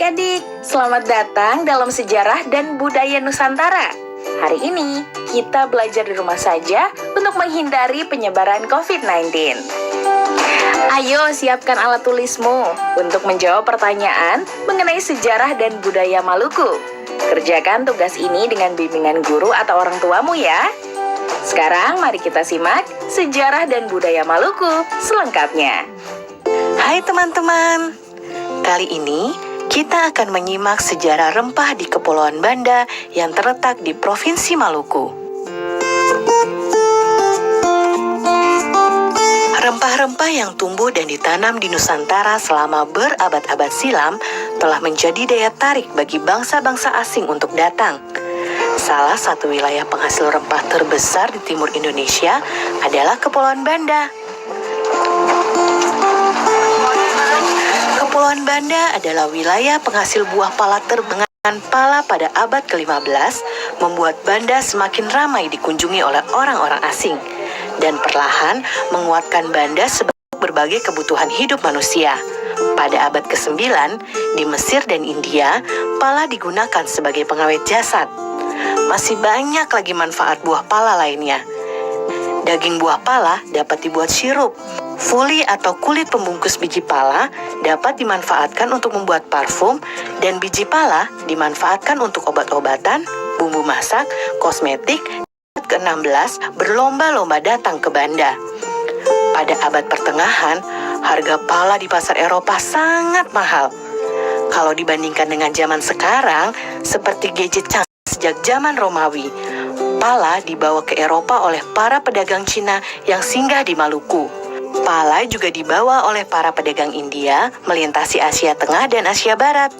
adik-adik, selamat datang dalam sejarah dan budaya Nusantara. Hari ini, kita belajar di rumah saja untuk menghindari penyebaran COVID-19. Ayo siapkan alat tulismu untuk menjawab pertanyaan mengenai sejarah dan budaya Maluku. Kerjakan tugas ini dengan bimbingan guru atau orang tuamu ya. Sekarang mari kita simak sejarah dan budaya Maluku selengkapnya. Hai teman-teman, kali ini kita akan menyimak sejarah rempah di Kepulauan Banda yang terletak di Provinsi Maluku. Rempah-rempah yang tumbuh dan ditanam di Nusantara selama berabad-abad silam telah menjadi daya tarik bagi bangsa-bangsa asing untuk datang. Salah satu wilayah penghasil rempah terbesar di timur Indonesia adalah Kepulauan Banda. Kepulauan Banda adalah wilayah penghasil buah pala terbesar. Pala pada abad ke-15 membuat Banda semakin ramai dikunjungi oleh orang-orang asing dan perlahan menguatkan Banda sebagai berbagai kebutuhan hidup manusia. Pada abad ke-9, di Mesir dan India, pala digunakan sebagai pengawet jasad. Masih banyak lagi manfaat buah pala lainnya. Daging buah pala dapat dibuat sirup. Fuli atau kulit pembungkus biji pala dapat dimanfaatkan untuk membuat parfum, dan biji pala dimanfaatkan untuk obat-obatan, bumbu masak, kosmetik. Ke-16 berlomba-lomba datang ke Banda. Pada abad pertengahan, harga pala di pasar Eropa sangat mahal. Kalau dibandingkan dengan zaman sekarang, seperti gadget canggih sejak zaman Romawi, pala dibawa ke Eropa oleh para pedagang Cina yang singgah di Maluku. Pala juga dibawa oleh para pedagang India melintasi Asia Tengah dan Asia Barat.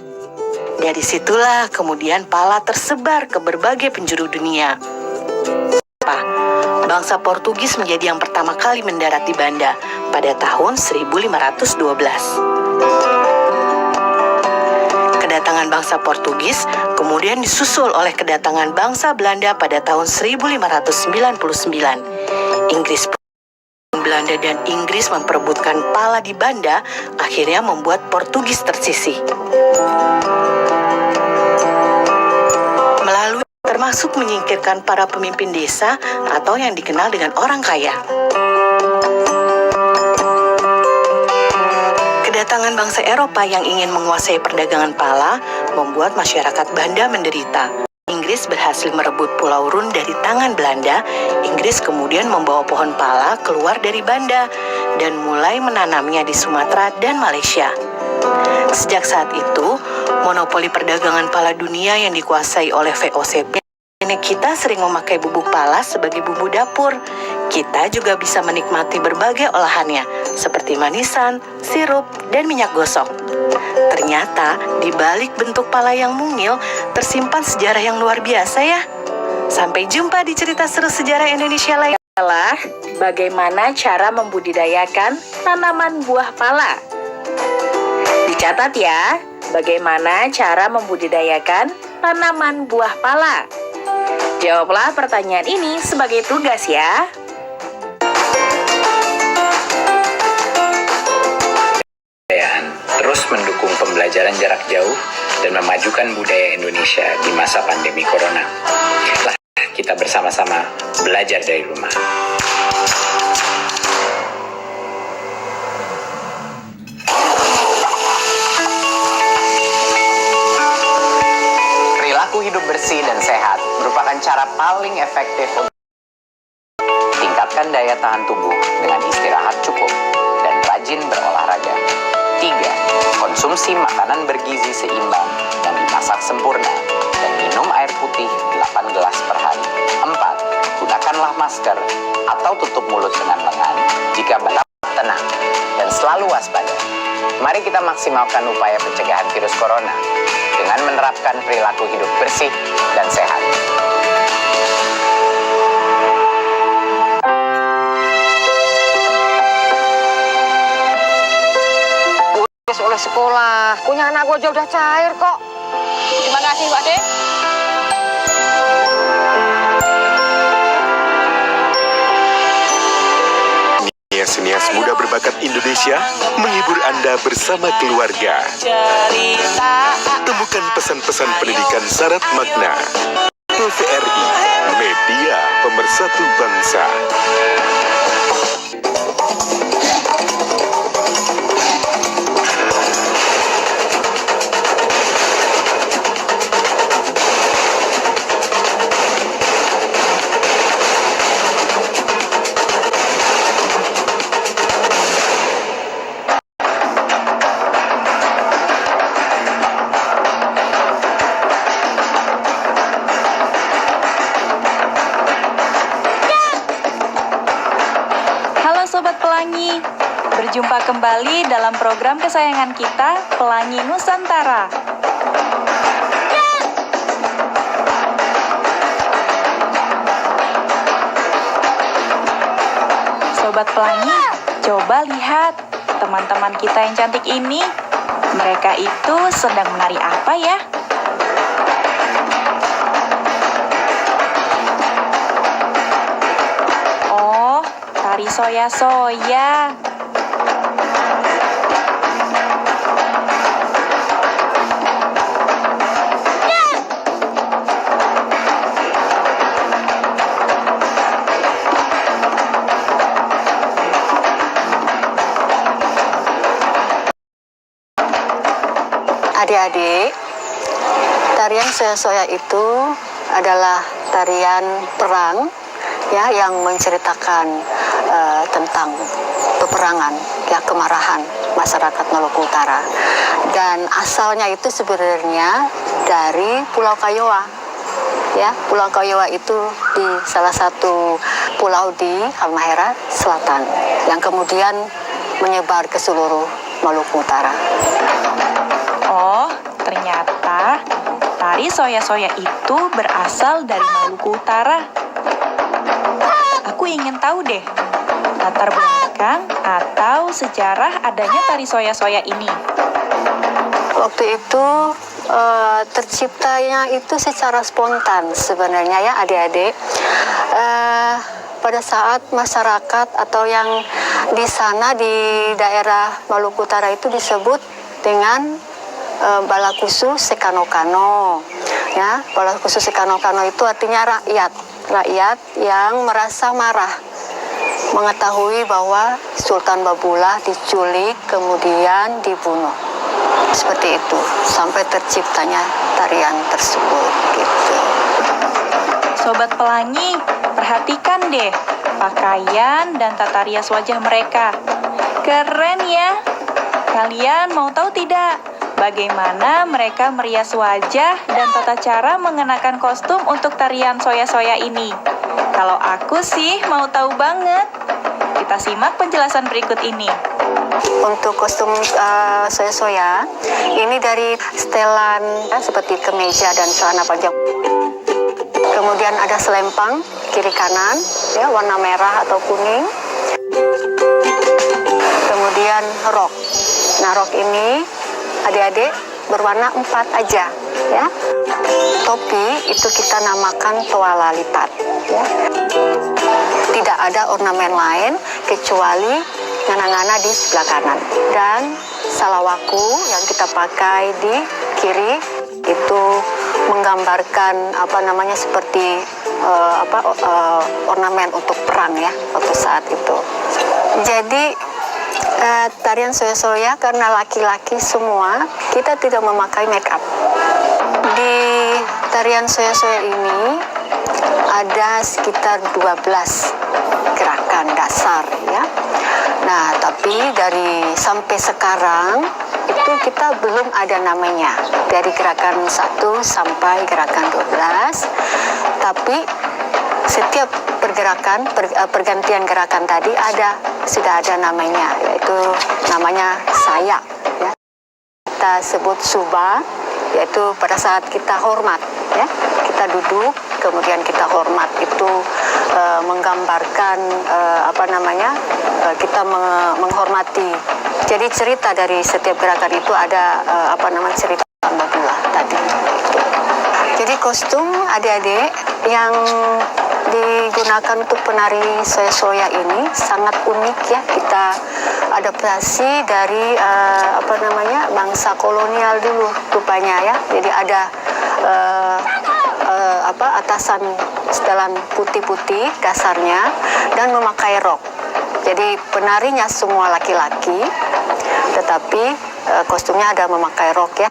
Dari situlah kemudian pala tersebar ke berbagai penjuru dunia. Bangsa Portugis menjadi yang pertama kali mendarat di Banda pada tahun 1512. Kedatangan bangsa Portugis kemudian disusul oleh kedatangan bangsa Belanda pada tahun 1599. Belanda dan Inggris memperebutkan pala di Banda, akhirnya membuat Portugis tersisih. Termasuk menyingkirkan para pemimpin desa atau yang dikenal dengan orang kaya. Kedatangan bangsa Eropa yang ingin menguasai perdagangan pala membuat masyarakat Banda menderita. Inggris berhasil merebut Pulau Run dari tangan Belanda. Inggris kemudian membawa pohon pala keluar dari Banda dan mulai menanamnya di Sumatera dan Malaysia. Sejak saat itu, monopoli perdagangan pala dunia yang dikuasai oleh VOC. Nenek kita sering memakai bubuk pala sebagai bumbu dapur. Kita juga bisa menikmati berbagai olahannya, seperti manisan, sirup, dan minyak gosok. Ternyata, di balik bentuk pala yang mungil, tersimpan sejarah yang luar biasa ya. Sampai jumpa di cerita seru sejarah Indonesia lain. Adalah bagaimana cara membudidayakan tanaman buah pala. Dicatat ya, bagaimana cara membudidayakan tanaman buah pala. Jawablah pertanyaan ini sebagai tugas ya. Terus mendukung pembelajaran jarak jauh dan memajukan budaya Indonesia di masa pandemi Corona. Kita bersama-sama belajar dari rumah. Perilaku hidup bersih dan sehat merupakan cara paling efektif untuk tingkatkan daya tahan tubuh dengan istirahat cukup dan rajin berolahraga. 3. Konsumsi makanan bergizi seimbang yang dimasak sempurna dan minum air putih 8 gelas per hari. 4. Gunakanlah masker atau tutup mulut dengan lengan jika benar tenang dan selalu waspada. Mari kita maksimalkan upaya pencegahan virus corona dengan menerapkan perilaku hidup bersih dan sehat. Oleh sekolah, punya anak gue aja udah cair kok. Terima kasih Pak De. Sinias-sinias muda berbagi Bakat Indonesia menghibur Anda bersama keluarga. Temukan pesan-pesan pendidikan syarat makna. TVRI, Media Pemersatu Bangsa. Sobat Pelangi, berjumpa kembali dalam program kesayangan kita, Pelangi Nusantara. Sobat Pelangi, coba lihat teman-teman kita yang cantik ini. Mereka itu sedang menari apa ya? Tari soya-soya. Adik-adik, tarian soya-soya itu adalah tarian perang ya, yang menceritakan tentang peperangan ya, kemarahan masyarakat Maluku Utara, dan asalnya itu sebenarnya dari Pulau Kayowa ya. Pulau Kayowa itu di salah satu pulau di Halmahera Selatan yang kemudian menyebar ke seluruh Maluku Utara. Oh, ternyata tari soya-soya itu berasal dari Maluku Utara. Aku ingin tahu deh, latar belakang atau sejarah adanya tari soya-soya ini. Waktu itu terciptanya itu secara spontan sebenarnya ya adik-adik. Pada saat masyarakat atau yang di sana di daerah Maluku Utara itu disebut dengan Balakusu Sekano-Kano. Ya, Balakusu Sekano-Kano itu artinya rakyat yang merasa marah mengetahui bahwa Sultan Babullah diculik kemudian dibunuh. Seperti itu sampai terciptanya tarian tersebut gitu. Sobat Pelangi, perhatikan deh pakaian dan tata rias wajah mereka. Keren ya. Kalian mau tahu tidak bagaimana mereka merias wajah dan tata cara mengenakan kostum untuk tarian soya-soya ini? Kalau aku sih mau tahu banget. Kita simak penjelasan berikut ini. Untuk kostum soya-soya, ini dari setelan ya, seperti kemeja dan celana panjang. Kemudian ada selempang kiri kanan, ya, warna merah atau kuning. Kemudian rok. Nah, rok ini adik-adik berwarna 4 aja, ya. Topi itu kita namakan toala lipat, ya. Tidak ada ornamen lain kecuali ngana-ngana di sebelah kanan, dan salawaku yang kita pakai di kiri itu menggambarkan seperti ornamen untuk perang ya waktu saat itu. Jadi tarian soya-soya karena laki-laki semua, kita tidak memakai make up. Di tarian soya-soya ini ada sekitar 12 gerakan dasar ya. Nah, tapi sampai sekarang itu kita belum ada namanya. Dari gerakan 1 sampai gerakan 12. Tapi setiap pergantian gerakan tadi sudah ada namanya, yaitu namanya saya ya. Kita sebut suba, yaitu pada saat kita hormat ya. Kita duduk kemudian kita hormat, itu menggambarkan kita menghormati. Jadi cerita dari setiap gerakan itu ada cerita Babullah tadi. Jadi kostum adik-adik yang digunakan untuk penari soya-soya ini sangat unik ya. Kita adaptasi dari bangsa kolonial dulu rupanya ya. Jadi ada atasan setelan putih-putih dasarnya dan memakai rok. Jadi penarinya semua laki-laki, tetapi kostumnya ada memakai rok ya.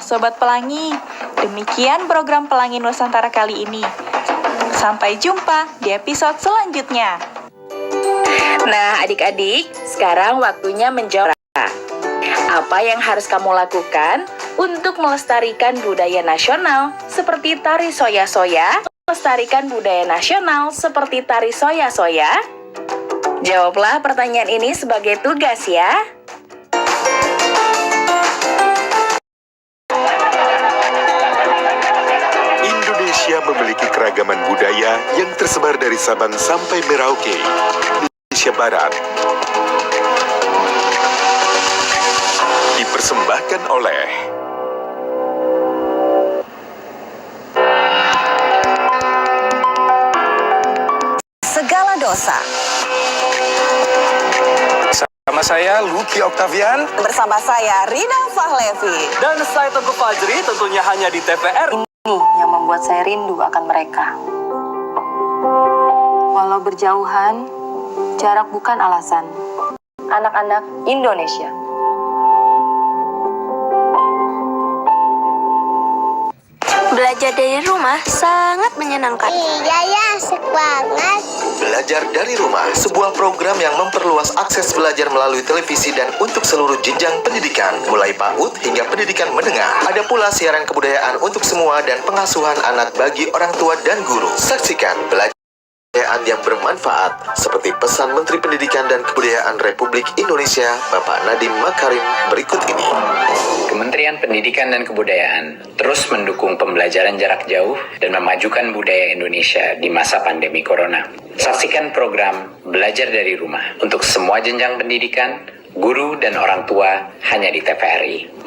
Sobat Pelangi, demikian program Pelangi Nusantara kali ini. Sampai jumpa di episode selanjutnya. Nah, adik-adik, sekarang waktunya menjawab. Apa yang harus kamu lakukan untuk melestarikan budaya nasional seperti tari soya-soya? Melestarikan budaya nasional seperti tari soya-soya? Jawablah pertanyaan ini sebagai tugas ya. Indonesia memiliki keragaman budaya yang tersebar dari Sabang sampai Merauke. Indonesia Barat. Dipersembahkan oleh Segala Dosa. Sama saya Lucky Octavian Bersama saya Rina Fahlevi. dan saya Teguh Fajri, tentunya hanya di TVR. Ini yang membuat saya rindu akan mereka. Walau berjauhan, jarak bukan alasan. Anak-anak Indonesia. Belajar dari rumah sangat menyenangkan. Iya ya, asik banget. Belajar dari Rumah, sebuah program yang memperluas akses belajar melalui televisi dan untuk seluruh jenjang pendidikan, mulai PAUD hingga pendidikan menengah. Ada pula siaran kebudayaan untuk semua dan pengasuhan anak bagi orang tua dan guru. Saksikan belajar yang bermanfaat, seperti pesan Menteri Pendidikan dan Kebudayaan Republik Indonesia, Bapak Nadiem Makarim berikut ini. Kementerian Pendidikan dan Kebudayaan terus mendukung pembelajaran jarak jauh dan memajukan budaya Indonesia di masa pandemi corona. Saksikan program Belajar dari Rumah untuk semua jenjang pendidikan, guru dan orang tua hanya di TVRI.